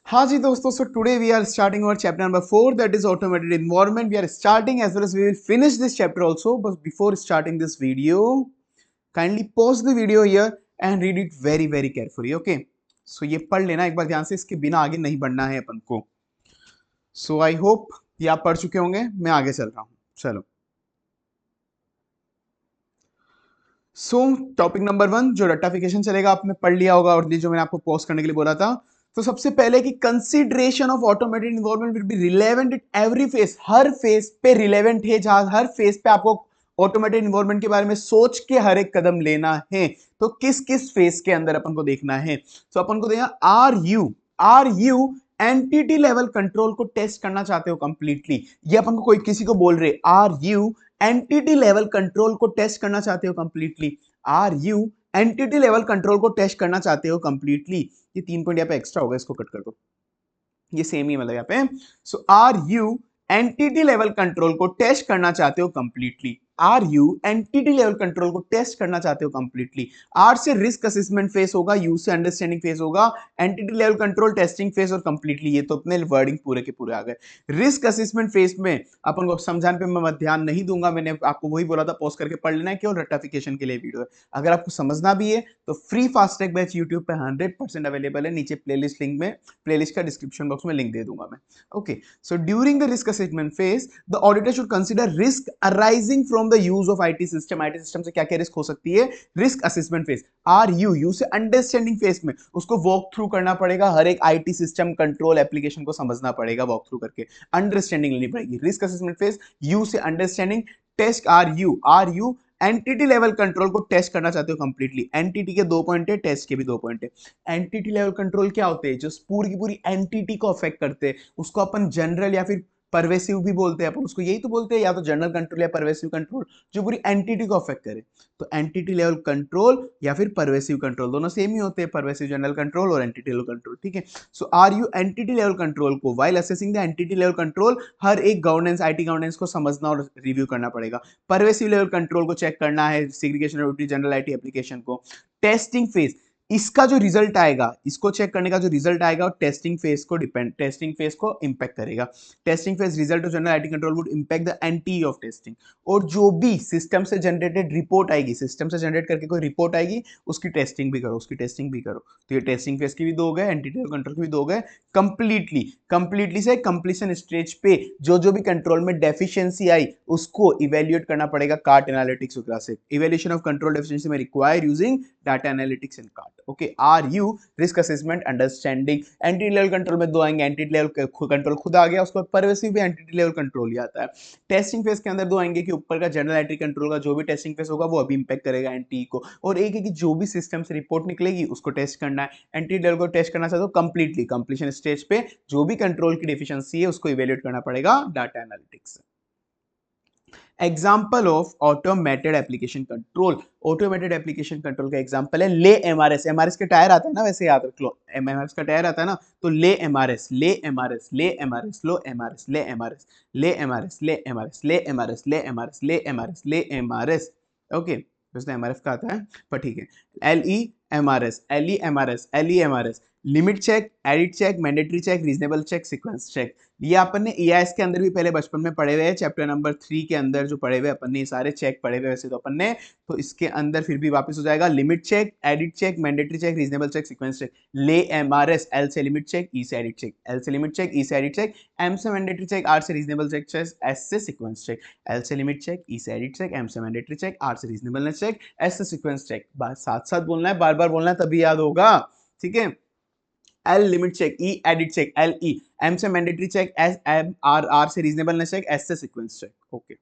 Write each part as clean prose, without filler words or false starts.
हाँ जी दोस्तों, so today we are starting our chapter number 4, that is automated environment. We are starting as well as we will finish this chapter also, but before starting this video, kindly pause the video here and read it very carefully. Okay, so ये पढ़ लेना एक बार ध्यान से, इसके बिना आगे नहीं बढ़ना है अपन को. So I hope ये आप पढ़ चुके होंगे, मैं आगे चल रहा हूँ. चलो, सो टॉपिक नंबर 1 जो रट्टाफिकेशन चलेगा आपने पढ़ लिया होगा, और ये जो मैंने आपको पॉज करने के लिए बोला था. तो सबसे पहले कि consideration of automated environment will be relevant at every phase. Her phase पे रिलेवेंट है, जहां हर फेज पे आपको ऑटोमेटेड इन्वायरमेंट के बारे में सोच के हर एक कदम लेना है. तो किस किस फेज के अंदर अपन को देखना है. तो अपन को देखना, R U entity level control को टेस्ट करना चाहते हो कंप्लीटली. ये अपन को कोई किसी को बोल रहे, R U entity level control को टेस्ट करना चाहते हो completely. R U entity level control को टेस्ट करना चाहते हो कंप्लीटली. ये 3 पॉइंट यहाँ पे एक्स्ट्रा होगा, इसको कट कर दो, ये सेम ही मतलब यहाँ पे. So R U entity level control को टेस्ट करना चाहते हो completely. R U entity level control को टेस्ट करना चाहते हो कंप्लीटली. आर से रिस्क असेसमेंट फेज होगा, यू से अंडरस्टैंडिंग फेज होगा, entity level control testing phase और कंप्लीटली. ये तो अपने वर्डिंग पूरे के पूरे आ गए. रिस्क असेसमेंट फेज में अपन को समझाने पे मैं ध्यान नहीं दूंगा, मैंने आपको वही बोला था, पॉज करके पढ़ लेना है, केवल रट्टाफिकेशन के लिए वीडियो है. अगर आपको समझना भी है तो free fast track batch YouTube पे 100% अवेलेबल है. नीचे प्लेलिस्ट लिंक में, प्लेलिस्ट का डिस्क्रिप्शन बॉक्स में लिंक दे दूंगा मैं. Okay, so during the risk assessment phase the auditor should consider risk arising from the use of IT system. IT system से क्या क्या रिस्क हो सकती है. Risk assessment phase. R U से अंडरस्टैंडिंग फेज में उसको वॉक थ्रू करना पड़ेगा, हर एक आईटी सिस्टम कंट्रोल एप्लीकेशन को समझना पड़ेगा, वॉक थ्रू करके अंडरस्टैंडिंग लेनी पड़ेगी. रिस्क असेसमेंट फेज, यू से understanding. Test R U entity level control को टेस्ट करना चाहते हो कंप्लीटली. एंटिटी के 2 पॉइंट है, टेस्ट के भी 2 पॉइंट है. एंटिटी लेवल कंट्रोल क्या होते हैं, जो पूरी की पूरी एंटिटी को अफेक्ट करते हैं, उसको अपन जनरल या फिर परवेसिव भी बोलते हैं. अपन उसको यही तो बोलते हैं, या तो जनरल कंट्रोल या परवेसिव कंट्रोल, जो पूरी एंटिटी को अफेक्ट करे. तो एंटिटी लेवल कंट्रोल या फिर परवेसिव कंट्रोल, दोनों सेम ही होते हैं, परवेसिव जनरल कंट्रोल और एंटिटी लेवल कंट्रोल. ठीक है. So R U entity level control को, while assessing the entity level control, हर एक गवर्नेंस, आईटी गवर्नेंस को समझना और रिव्यू करना पड़ेगा. परवेसिव लेवल कंट्रोल को चेक करना है, सेग्रीगेशन जनरल आईटी एप्लीकेशन को. टेस्टिंग फेज, इसका जो रिजल्ट आएगा, इसको चेक करने का जो रिजल्ट आएगा, टेस्टिंग फेज को टेस्टिंग फेज को इंपैक्ट करेगा. Testing phase result of general IT control would impact the anti of testing. और जो भी सिस्टम से जनरेटेड रिपोर्ट आएगी, सिस्टम से जनरेट करके कोई रिपोर्ट आएगी, उसकी टेस्टिंग भी करो, उसकी टेस्टिंग भी करो. तो ये टेस्टिंग फेज की भी 2 हो गए, एंटी कंट्रोल की भी 2 हो गए. कंप्लीटली से कंप्लीशन स्टेज पे जो जो भी कंट्रोल में डेफिशिएंसी आई, उसको इवेल्युएट करना पड़ेगा कार्ट एनालिटिक्स वगैरह से. इवेल्युएशन ऑफ कंट्रोल डेफिशिएंसी में require using data analytics and कार्ट. Okay, R U risk assessment understanding. Entity level control में 2 आएंगे, एंटिटी लेवल कंट्रोल खुद आ गया, उसके बाद परवेसिव भी एंटिटी लेवल कंट्रोल ही आता है. टेस्टिंग फेज के अंदर 2 आएंगे कि ऊपर का जनरल आईटी कंट्रोल का जो भी टेस्टिंग फेज होगा वो अभी इंपैक्ट करेगा एंटी को. और एक है कि जो भी सिस्टम से रिपोर्ट निकलेगी उसको टेस्ट करना है. एंटिटी लेवल को टेस्ट करना चाहते हो कंप्लीटली, कंप्लीशन स्टेज पे जो भी कंट्रोल की डेफिशिएंसी है उसको इवेल्युएट करना पड़ेगा data analytics. Example of automated application control. Automated application control का एग्जाम्पल है ले एमआरएस. एमआरएस के टायर आता है ना, वैसे याद रख लो, एमआरएस का टायर आता है ना, तो ले एमआरएस, ले एमआरएस, ले एमआरएस, लो एमआरएस, ले एमआरएस, ले एमआरएस, ले एमआरएस, ले एमआरएस, ले एमआरएस, ले एमआरएस, ले एमआरएस. ओके, वैसे एमआरएफ का आता है पर ठीक है. L E MRS, L E MRS, L E MRS. Limit check, edit check, mandatory check, reasonable check, sequence check. ये अपन ने ईआईएस के अंदर भी पहले बचपन में पढ़े हुए हैं, चैप्टर नंबर 3 के अंदर जो पढ़े हुए अपन ने, ये सारे चेक पढ़े हुए वैसे तो अपन ने. तो इसके अंदर फिर भी वापस हो जाएगा, limit check, edit check, mandatory check, reasonable check, sequence check. ले एमआरएस, एल से लिमिट चेक, ई से एडिट चेक, एल से लिमिट चेक, ई से एडिट चेक, एम से मैंडेटरी चेक, आर से रीजनेबल चेक, एस से सीक्वेंस चेक. एल से limit check, E से एडिट चेक, एम से मैंडेटरी चेक, आर से रीजनेबलनेस चेक, एस से सीक्वेंस चेक. साथ साथ बोलना है, बार बार बोलना है, तभी याद होगा. ठीक है. L limit check, E edit check, L E. M से mandatory check, S M R, R से रीजनेबलनेस चेक, एस से sequence check. Okay.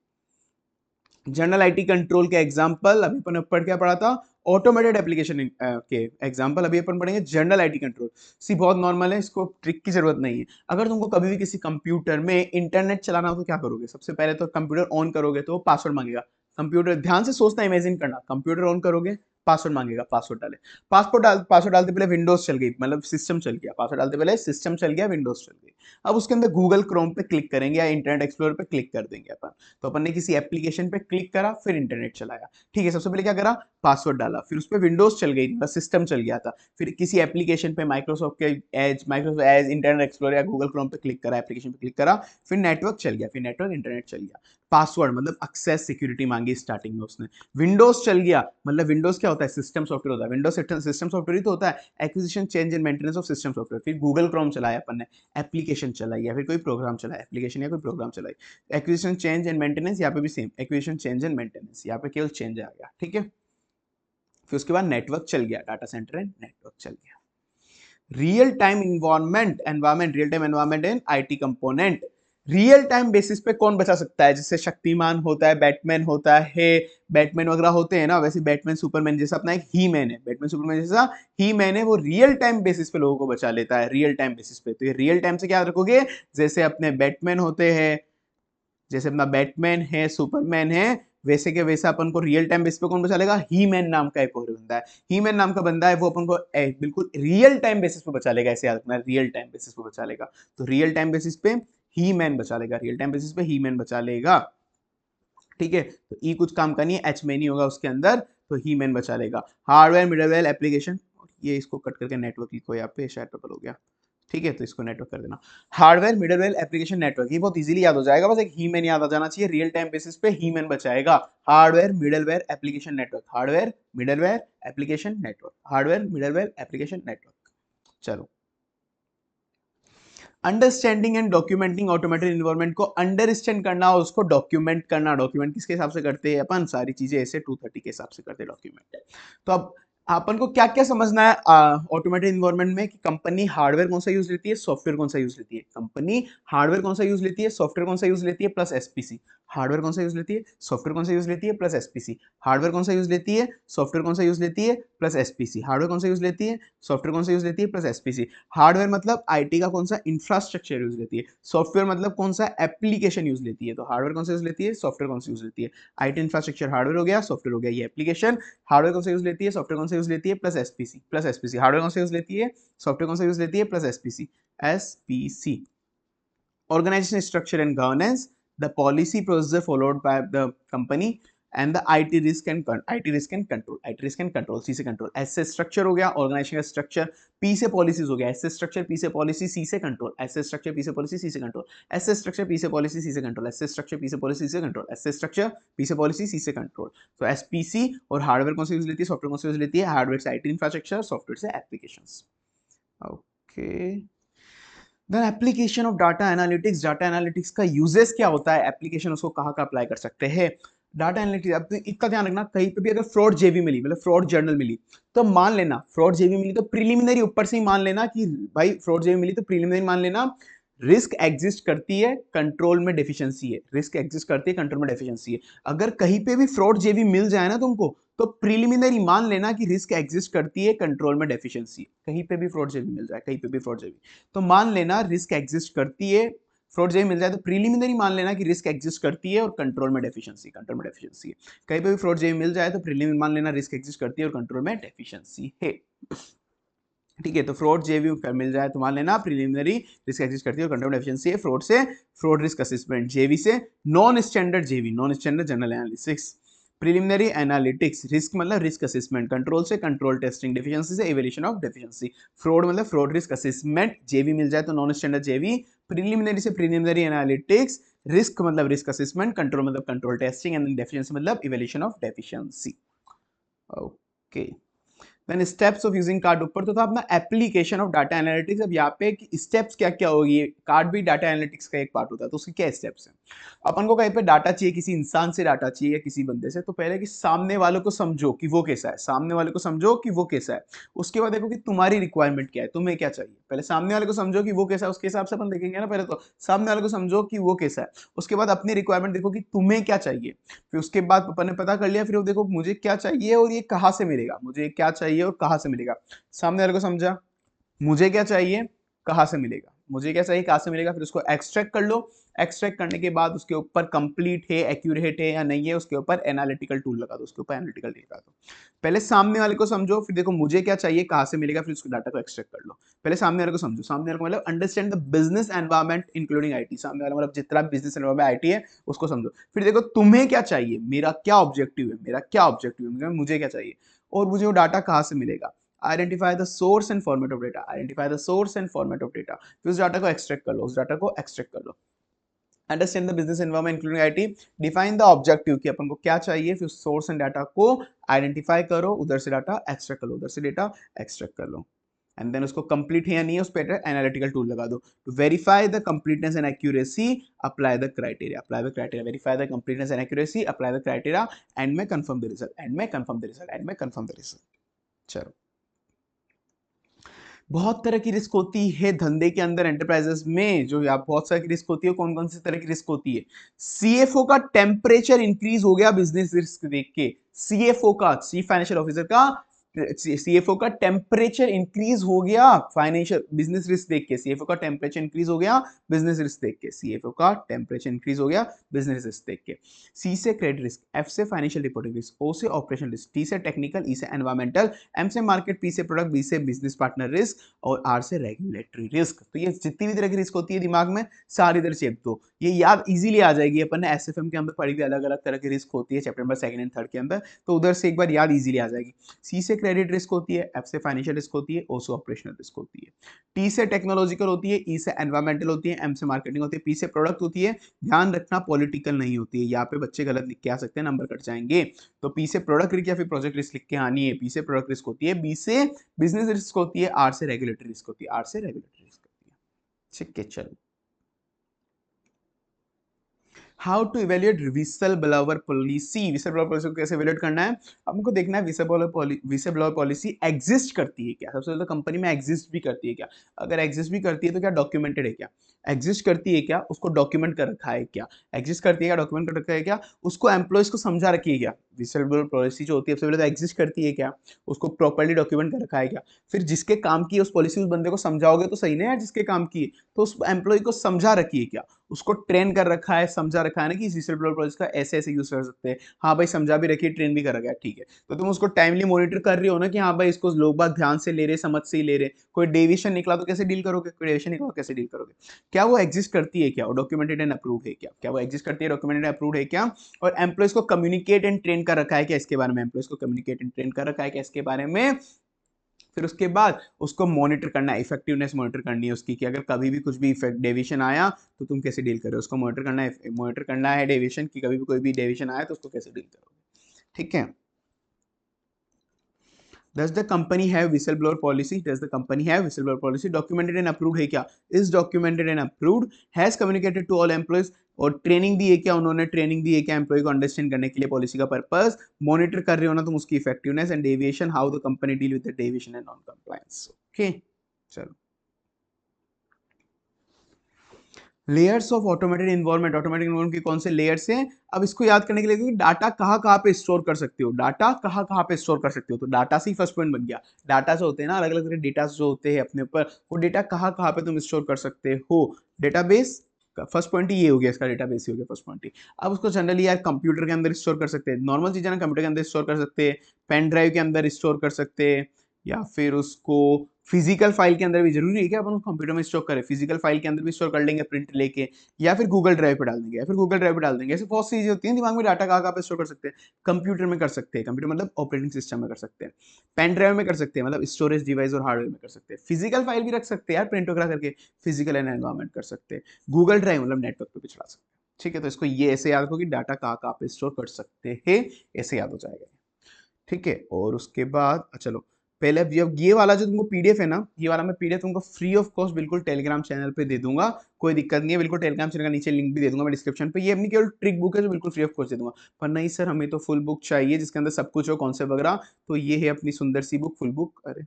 General IT control के एग्जांपल अभी अपन पढ़ क्या पढ़ा था, ऑटोमेटेड एप्लीकेशन के एग्जांपल अभी अपन पढ़ेंगे. जनरल आईटी कंट्रोल सी बहुत नॉर्मल है, इसको ट्रिक की जरूरत नहीं है. अगर तुमको कभी भी किसी कंप्यूटर में इंटरनेट चलाना हो तो क्या करोगे, सबसे पहले तो कंप्यूटर ऑन करोगे तो पासवर्ड मांगेगा. कंप्यूटर ध्यान से सोचना, इमेजिन करना, कंप्यूटर ऑन करोगे, पासवर्ड मांगेगा, पासवर्ड डाले, पासवर्ड डालते पहले विंडोज चल गई, मतलब सिस्टम चल गया, पासवर्ड डालते पहले सिस्टम चल गया, विंडोज चल गई। अब उसके अंदर गूगल क्रोम पे क्लिक करेंगे या इंटरनेट एक्सप्लोरर पे क्लिक कर देंगे अपन। तो अपन ने किसी एप्लीकेशन पे क्लिक करा, फिर इंटरनेट चलाया, ठीक है। सबसे पहले क्या करा, पासवर्ड डाला, फिर उस पर विंडोज चल गई, सिस्टम चल गया था। फिर किसी एप्लीकेशन पे माइक्रोसॉफ्ट एज इंटरनेट एक्सप्लोरर या गूगल क्रोम पे क्लिक करा, एप्लीकेशन पे क्लिक करा, फिर नेटवर्क चल गया, फिर नेटवर्क इंटरनेट चल गया। पासवर्ड मतलब एक्सेस सिक्योरिटी मांगी स्टार्टिंग में उसने। विंडोज चल गया, मतलब विंडोज क्या होता है, सिस्टम सॉफ्टवेयर होता है, विंडोज सिस्टम सॉफ्टवेयर ही तो होता है, acquisition change and maintenance of system software. फिर गूगल क्रोम चलाया अपन ने, एप्लीकेशन चलाई या फिर कोई प्रोग्राम चलाया, एप्लीकेशन या कोई प्रोग्राम चलाई, एक्विजिशन चेंज एंड मेंटेनेंस, यहाँ पे भी same acquisition change and maintenance, यहाँ पे केवल चेंज आ गया, ठीक है। फिर उसके बाद नेटवर्क चल गया, डाटा सेंटर एंड नेटवर्क चल गया। Real time environment real time environment and IT component. Real time basis पे कौन बचा सकता है, जैसे शक्तिमान होता है, बैटमैन होता है, बैटमैन वगैरह होते हैं ना, वैसे बैटमैन सुपरमैन जैसा अपना एक ही मैन है, बैटमैन सुपरमैन जैसा ही मैन है, वो रियल टाइम बेसिस पे लोगों को बचा लेता है, रियल टाइम बेसिस पे। तो ये रियल टाइम से क्या रखोगे, जैसे अपने बैटमैन होते हैं, जैसे अपना बैटमैन है, सुपरमैन है, वैसे के वैसा अपन को रियल टाइम बेस पे कौन बचा लेगा, ही मैन नाम का एक और बंदा है, ही मैन नाम का बंदा है, वो अपन को बिल्कुल रियल टाइम बेसिस पे बचा लेगा, ऐसे याद रखना, रियल टाइम बेसिस पे बचा लेगा। तो रियल टाइम बेसिस पे ही मैन बचा लेगा, रियल टाइम बेसिस पे ही मैन बचा लेगा, ठीक है। तो ई कुछ काम का नहीं है, एच में नहीं होगा उसके अंदर, तो ही मैन बचा लेगा। हार्डवेयर मिडलवेयर एप्लीकेशन, ये इसको कट करके नेटवर्क लिखो यहाँ पे, शायद टपल हो गया, ठीक है, तो इसको नेटवर्क कर देना। हार्डवेयर मिडलवेयर एप्लीकेशन नेटवर्क, ये बहुत इजीली याद हो जाएगा, बस एक ही मैन याद आ जाना चाहिए, रियल टाइम बेसिस पे ही मैन बचाएगा। Hardware middleware application network, hardware middleware application network, hardware middleware application network. चलो, understanding and documenting automated environment को अंडरस्टैंड करना और उसको डॉक्यूमेंट करना। डॉक्यूमेंट किसके हिसाब से करते हैं अपन, सारी चीजें ऐसे 230 के हिसाब से करते हैं डॉक्यूमेंट। तो अब अपन को क्या क्या समझना है ऑटोमेटेड इन्वायरमेंट में, कि कंपनी हार्डवेयर कौन सा यूज लेती है, सॉफ्टवेयर कौन सा यूज लेती है, कंपनी हार्डवेयर कौन सा यूज लेती है, सॉफ्टवेयर कौन सा यूज लेती है, प्लस एसपीसी। हार्डवेयर कौन सा यूज लेती है, सॉफ्टवेयर कौन सा यूज लेती है, प्लस एसपीसी। हार्डवेयर कौन सा यूज लेती है, सॉफ्टवेयर कौन सा यूज लेती है, प्लस एसपीसी। हार्डवेयर कौन सा यूज लेती है, सॉफ्टवेयर कौन सा यूज लेती है, प्लस एसपीसी। हार्डवेयर मतलब आईटी का कौन सा इंफ्रास्ट्रक्चर यूज लेती है, सॉफ्टवेयर मतलब कौन सा एप्लीकेशन यूज लेती है। तो हार्डवेयर कौन सा यूज लेती है, सॉफ्टवेयर कौन सा यूज लेती है, आईटी इंफ्रास्ट्रक्चर हार्डवेयर हो गया, सॉफ्टवेयर हो गया ये एप्लीकेशन। हार्डवेयर कौन सा यूज लेती है, सॉफ्टवेयर कौन सा यूज लेती है, plus SPC, plus SPC. Hardware कौन सा यूज लेती है, सॉफ्टवेयर कौन सा यूज लेती है, plus SPC, SPC. Organization structure and governance, the policy procedure followed by the company, and the IT risk and control, IT risk and control, C से control। S से structure हो गया, organization का structure, P से policies हो गया, S से structure, P से policy, C से control, S से structure, P से policy, C से control, S से structure, P से policy, C से control, S से structure, P से policy, C से control, S से structure, P से policy, C से control। तो SPC। और हार्डवेयर कौन सा यूज लेती है, सॉफ्टवेयर कौन सा यूज लेती है, हार्डवेयर से IT इंफ्रास्ट्रक्चर, सॉफ्टवेयर से applications. Okay, then application of data analytics. Data analytics का यूजेस क्या होता है, एप्लीकेशन उसको कहाँ का अप्लाई कर सकते हैं। डाटा एनालिटिक्स, अब इतना ध्यान रखना, कहीं पे भी अगर फ्रॉड जेवी मिली, मतलब फ्रॉड जर्नल मिली, तो मान लेना फ्रॉड जेवी मिली तो प्रीलिमिनरी ऊपर से ही मान लेना कि भाई फ्रॉड जेवी मिली, तो प्रीलिमिनरी मान लेना रिस्क एग्जिस्ट करती है, कंट्रोल में डेफिशिएंसी है, रिस्क एग्जिस्ट करती है, कंट्रोल में डेफिशिएंसी है। अगर कहीं पे भी फ्रॉड जेवी मिल जाए ना तुमको, तो प्रीलिमिनरी मान लेना कि रिस्क एग्जिस्ट करती है, कंट्रोल में डेफिशिएंसी है। कहीं पे भी फ्रॉड जेवी मिल जाए, कहीं पे भी फ्रॉड जेवी, तो मान लेना रिस्क एग्जिस्ट करती है, फ्रॉड जेवी मिल जाए तो प्रीलिमिनरी मान लेना कि रिस्क एग्जिस्ट करती है और कंट्रोल में डेफिशिएंसी, कंट्रोल में डेफिशिएंसी है। कहीं पे भी फ्रॉड जेवी मिल जाए तो प्रीलिमिनरी मान लेना रिस्क एग्जिस्ट करती है और कंट्रोल में डेफिशिएंसी है, ठीक है। तो फ्रॉड जेवी मिल जाए तो मान लेना प्रीलिमिनरी रिस्क एग्जिस्ट करती है और कंट्रोल डेफिशिएंसी है। फ्रॉड से फ्रॉड रिस्क असेसमेंट, जेवी से non standard JV, non standard general analysis. Preliminary analytics, risk मतलब रिस्क असेसमेंट, कंट्रोल से कंट्रोल टेस्टिंग, डेफिशिएंसी से इवैल्यूएशन ऑफ डेफिशिएंसी। फ्रॉड मतलब फ्रॉड रिस्क असेसमेंट, जेवी मिल जाए तो नॉन स्टैंडर्ड जेवी। प्रीलिमिनरी से preliminary analytics, risk मतलब risk assessment, control मतलब कंट्रोल टेस्टिंग, एंड डेफिशिएंसी मतलब evaluation of deficiency. Okay, then steps of using card ऊपर तो था अपना एप्लीकेशन ऑफ डाटा एनालिटिक्स। अब यहाँ पे स्टेप्स क्या क्या होगी, कार्ड भी डाटा एनालिटिक्स का एक पार्ट होता है, तो उसके क्या स्टेप्स हैं। अपन को कहीं पे डाटा चाहिए, किसी इंसान से डाटा चाहिए या किसी बंदे से, तो पहले कि सामने वालों को समझो कि वो कैसा है, सामने वाले को समझो कि वो कैसा है। उसके बाद देखो कि तुम्हारी रिक्वायरमेंट क्या है, तुम्हें क्या चाहिए। पहले सामने वाले को समझो कि वो कैसा है, उसके हिसाब से अपन देखेंगे ना। पहले तो सामने वाले को समझो कि वो कैसा है, उसके बाद अपनी रिक्वायरमेंट देखो कि तुम्हें क्या चाहिए। फिर उसके बाद अपन ने पता कर लिया, फिर वो देखो मुझे क्या चाहिए और ये कहाँ से मिलेगा, मुझे क्या चाहिए और कहाँ से मिलेगा। सामने वाले को समझा, मुझे क्या चाहिए, कहाँ से मिलेगा, मुझे क्या चाहिए, कहाँ से मिलेगा, फिर उसको एक्सट्रैक्ट कर लो। एक्सट्रैक्ट करने के बाद उसके ऊपर कंप्लीट है, एक्यूरेट है या नहीं है, उसके ऊपर एनालिटिकल टूल लगा दो, उसके ऊपर एनालिटिकल लगा दो। पहले सामने वाले को समझो, फिर देखो मुझे क्या चाहिए, कहाँ से मिलेगा, फिर उसको डाटा को एक्सट्रैक्ट कर लो। पहले सामने वाले को समझो, सामने वाले को मतलब understand the business environment including IT. सामने वाला मतलब जितना बिजनेस एनवायरनमेंट आईटी है उसको समझो। फिर देखो तुम्हें क्या चाहिए, मेरा क्या ऑब्जेक्टिव है, मेरा क्या ऑब्जेक्टिव है, मुझे क्या चाहिए और मुझे वो डाटा कहाँ से मिलेगा। Identify the source and format of data, identify the source and format of data, फिर उस डाटा को एक्सट्रैक्ट कर लो, उस डाटा को एक्सट्रैक्ट कर लो। Understand the business environment including IT, define the objective कि अपन को क्या चाहिए, फिर सोर्स एंड डाटा को आइडेंटिफाई करो, उधर से डाटा एक्सट्रैक्ट कर लो, उधर से डेटा एक्सट्रैक्ट कर लो। एंड देन उसको कंप्लीट है या नहीं है, उस पर एनालिटिकल टूल लगा दो। To verify the completeness and accuracy apply the criteria, apply the criteria, verify the completeness and accuracy, apply the criteria, end में कंफर्म द रिजल्ट, एंड में कंफर्म द रिजल्ट, एंड में confirm the result. चलो, बहुत तरह की risk होती है धंधे के अंदर, एंटरप्राइजेस में जो आप बहुत सारी रिस्क होती है। कौन कौन सी तरह की रिस्क होती है, सीएफओ का टेम्परेचर इंक्रीज हो गया बिजनेस रिस्क देख के, सीएफओ का, चीफ फाइनेंशियल ऑफिसर का, सीएफओ का टेम्परेचर इंक्रीज हो गया फाइनेंशियल बिजनेस रिस्क देख के, सीएफओ का टेम्परेचर इंक्रीज हो गया बिजनेस रिस्क देख के, सीएफओ का टेम्परेचर इंक्रीज हो गया बिजनेस रिस्क देख के। सी से क्रेडिट रिस्क, एफ से फाइनेंशियल रिपोर्टिंग रिस्क, ओ से ऑपरेशनल रिस्क, टी से टेक्निकल, ई से एनवायरमेंटल, एम से मार्केट, पी से प्रोडक्ट, बी से बिजनेस पार्टनर रिस्क, और आर से रेगुलेटरी रिस्क। तो ये जितनी भी तरह की रिस्क होती है दिमाग में सारी इधर चेप दो, ये याद इजीली आ जाएगी। अपन ने एसएफएम के अंदर पढ़ी थी, अलग अलग तरह की रिस्क होती है चैप्टर नंबर 2 एंड 3 के अंदर, तो उधर से एक बार याद इजीली आ जाएगी। सी से क्रेडिट रिस्क होती है, एफ से फाइनेंशियल रिस्क होती है, ओ से ऑपरेशनल रिस्क होती है, टी से टेक्नोलॉजिकल होती है, ई से एनवायरमेंटल होती है, एम से मार्केटिंग होती है, पी से प्रोडक्ट होती है। ध्यान रखना पॉलिटिकल नहीं होती है, यहाँ पे बच्चे गलत लिख के आ सकते हैं, नंबर कट जाएंगे। तो पी से प्रोडक्ट रिस्क या फिर प्रोजेक्ट रिस्क लिख के आनी है, पी से प्रोडक्ट रिस्क होती है, बी से बिजनेस रिस्क होती है, आर से रेगुलेटरी रिस्क होती है, आर से रेगुलेटरी रिस्क होती है। ठीक है, चलो, how to evaluate whistle blower policy, whistle blower policy को कैसे इवेल्युएट करना है, हमको देखना है विसल ब्लोअर पॉलिसी एग्जिस्ट करती है क्या, सबसे पहले कंपनी में एग्जिस्ट भी करती है क्या, अगर एग्जिस्ट भी करती है तो क्या डॉक्यूमेंटेड है क्या, एग्जिस्ट करती है क्या, उसको डॉक्यूमेंट कर रखा है क्या, एग्जिस्ट करती है क्या, डॉक्यूमेंट कर रखा है क्या, उसको एम्प्लॉयज को समझा रखी है क्या। विसल ब्लोअर पॉलिसी जो होती है सबसे पहले तो एग्जिस्ट करती है क्या, उसको प्रॉपर्ली डॉक्यूमेंट कर रखा है क्या, फिर जिसके काम की उस पॉलिसी उस बंदे को समझाओगे तो सही नहीं है, जिसके काम की है तो उस एम्प्लॉय को समझा रखी है क्या, उसको ट्रेन कर रखा है, समझा रखा है ना कि इस विसल ब्लोअर पॉलिसी का ऐसे ऐसे यूज कर सकते हैं, हाँ भाई समझा भी रखिए, ट्रेन भी कर रखा है, ठीक है। तो तुम उसको टाइमली मॉनिटर कर रही हो ना कि हाँ भाई इसको लोग बात ध्यान से ले रहे, समझ से ही ले रहे, कोई डेविएशन निकला तो कैसे डील करोगे, कोई डेविएशन निकला तो कैसे डील करोगे, क्या वो एग्जिस्ट करती है क्या, वो डॉक्यूमेंटेड एंड अप्रूव्ड है क्या, क्या वो एग्जिस्ट करती है, डॉक्यूमेंटेड एंड अप्रूव्ड है क्या, और एम्प्लॉयज को कम्युनिकेट एंड ट्रेन कर रखा है क्या इसके बारे में, एम्प्लॉयज को कम्युनिकेट एंड ट्रेन कर रखा है क्या इसके बारे में। फिर उसके बाद उसको मॉनिटर करना है, इफेक्टिवनेस मॉनिटर करनी है उसकी कि अगर कभी भी कुछ भी इफेक्ट डेविएशन आया तो तुम कैसे डील करो, उसको मॉनिटर करना है डेविएशन की, कभी भी कोई भी डेविएशन आया तो उसको कैसे डील करोगे। ठीक है, Does the company have whistleblower policy? Does the company have whistleblower policy? Documented and approved है क्या? Is documented and approved? Has communicated to all employees? और ट्रेनिंग दी है क्या, उन्होंने ट्रेनिंग दी है क्या एम्प्लॉय को अंडरस्टैंड करने के लिए पॉलिसी का पर्पस, मॉनिटर कर रहे हो ना तुम उसकी effectiveness and deviation, how the company deal with the deviation and non compliance. Okay, चलो, layers of automated environment, automated environment के कौन से लेयर्स हैं, अब इसको याद करने के लिए कि डाटा कहाँ कहाँ पे स्टोर कर सकते हो, डाटा कहाँ कहाँ पे स्टोर कर सकते हो, तो डाटा से ही फर्स्ट पॉइंट बन गया। डाटा जो होते हैं ना, अलग अलग तरह के डेटा जो होते हैं अपने ऊपर, वो डेटा कहाँ कहाँ पे तुम स्टोर कर सकते हो, डेटाबेस का फर्स्ट पॉइंट ही ये हो गया, इसका डेटाबेस ही हो गया फर्स्ट पॉइंट ही। अब उसको जनरली यार कंप्यूटर के अंदर स्टोर कर सकते हैं, नॉर्मल चीज़ है ना, कंप्यूटर के अंदर स्टोर कर सकते हैं, पेन ड्राइव के अंदर स्टोर कर सकते हैं, या फिर उसको फिजिकल फाइल के अंदर भी, जरूरी है क्या अपन कंप्यूटर में स्टोर करें, फिजिकल फाइल के अंदर भी स्टोर कर लेंगे प्रिंट लेके, या फिर गूगल ड्राइव पे डाल देंगे, या फिर गूगल ड्राइव पे डाल देंगे, ऐसे बहुत सी चीजें होती हैं दिमाग में, डाटा कहाँ कहाँ पे स्टोर कर सकते हैं, कंप्यूटर में कर सकते हैं, कंप्यूटर मतलब ऑपरेटिंग सिस्टम में कर सकते हैं, पेन ड्राइव में कर सकते हैं मतलब स्टोरेज डिवाइस और हार्डवेयर में कर सकते हैं, फिजिकल फाइल भी रख सकते हैं यार प्रिंट वगैरह करके, फिजिकल एंड एनवायरमेंट कर सकते हैं, गूगल ड्राइव मतलब नेटवर्क पे भी चला सकते हैं। ठीक है, तो इसको ये ऐसे याद रखो कि डाटा कहाँ कहाँ पे स्टोर कर सकते हैं, ऐसे याद हो जाएगा। ठीक है, और उसके बाद चलो, पहले अब ये वाला जो तुमको पीडीएफ है ना, ये वाला मैं पीडीएफ तुमको फ्री ऑफ कॉस्ट बिल्कुल टेलीग्राम चैनल पे दे दूंगा, कोई दिक्कत नहीं है, बिल्कुल टेलीग्राम चैनल का नीचे लिंक भी दे दूंगा मैं डिस्क्रिप्शन पे, ये अपनी केवल ट्रिक बुक है जो बिल्कुल फ्री ऑफ कॉस्ट दे दूंगा। पर नहीं सर हमें तो फुल बुक चाहिए जिसके अंदर सब कुछ हो, कॉन्सेप्ट वगैरह, तो ये है अपनी सुंदर सी बुक, फुल बुक, अरे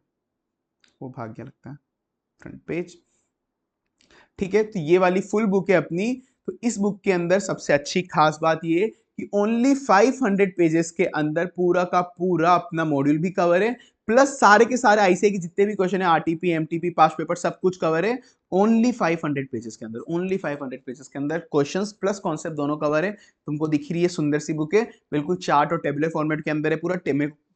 वो भाग गया लगता है फ्रंट पेज। ठीक है, तो ये वाली फुल बुक है अपनी, तो इस बुक के अंदर सबसे अच्छी खास बात ये है कि ओनली 500 पेजेस के अंदर पूरा का पूरा अपना मॉड्यूल भी कवर है, प्लस सारे के सारे आईसीआई के जितने भी क्वेश्चन है, आरटीपी, एमटीपी, पास्ट पेपर, सब कुछ कवर है ओनली 500 पेजेस के अंदर। ओनली 500 पेजेस के अंदर क्वेश्चंस प्लस कॉन्सेप्ट दोनों कवर है। तुमको दिख रही है सुंदर सी बुक है, बिल्कुल चार्ट और टेबुलर फॉर्मेट के अंदर है पूरा।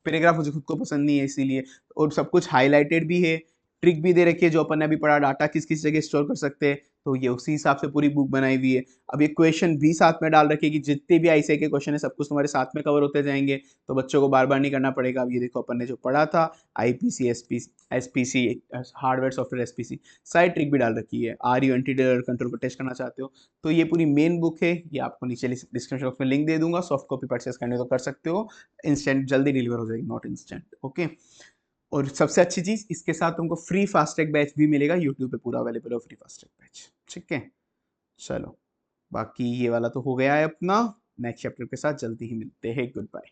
पैराग्राफ मुझे खुद को पसंद नहीं है इसीलिए, और सब कुछ हाईलाइटेड भी है, ट्रिक भी दे रखी है जो अपन ने अभी पढ़ा, डाटा किस किस जगह स्टोर कर सकते हैं, तो ये उसी हिसाब से पूरी बुक बनाई हुई है। अब ये क्वेश्चन भी साथ में डाल रखे कि जितने भी आईसीआई के क्वेश्चन है सब कुछ तुम्हारे साथ में कवर होते जाएंगे, तो बच्चों को बार बार नहीं करना पड़ेगा। अब ये देखो अपन ने जो पढ़ा था, IPC, SPC, hardware software SPC, सारी ट्रिक भी डाल रखी है। R U anti terror control को टेस्ट करना चाहते हो तो ये पूरी मेन बुक है, ये आपको नीचे डिस्क्रिप्शन बॉक्स में लिंक दे दूंगा, सॉफ्ट कॉपी परचेस करने तो कर सकते हो, इंस्टेंट जल्दी डिलीवर हो जाएगी, नॉट इंस्टेंट, ओके। और सबसे अच्छी चीज इसके साथ तुमको फ्री फास्टैग बैच भी मिलेगा, यूट्यूब पे पूरा अवेलेबल है फ्री फास्टैग बैच, ठीक है। चलो, बाकी ये वाला तो हो गया है अपना, नेक्स्ट चैप्टर के साथ जल्दी ही मिलते हैं, गुड बाय।